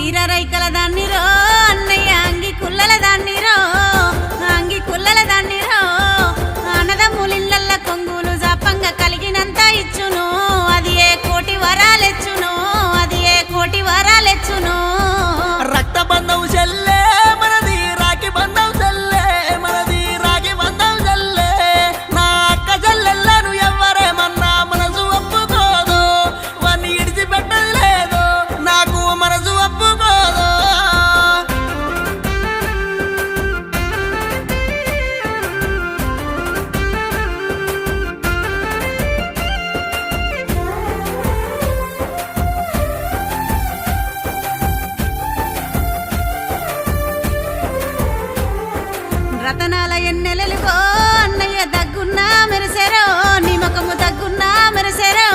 చీర రైకల దాన్నిరో అన్నయ్య అంగి కుల్లల దాన్నిరో అంగి కుల్లల దాన్నిరో అన్నదమ్ములిళ్ళల్ల కొంగులు జాపంగా కలిగినంత ఇచ్చును అది ఏ కోటి వరాలెచ్చును అది ఏ కోటి వరాలెచ్చును రక్త బంధం చెల్లే మనది రాఖీ బంధం చెల్లే మనది రాఖీ బంధం చెల్లే నా అక్క చెల్లెళ్ళను ఎవ్వరేమన్నా మనసు ఒప్పుకోదు వాన్ని ఇడిచిపెట్టదు లేదు నాకు మనసు ఒప్పుకోదు రతనాల ఎన్నెలలుగో అన్నయ్య దగ్గున్నా మెరిసెరో నీ ముఖము దగ్గున్నా మెరిసెరో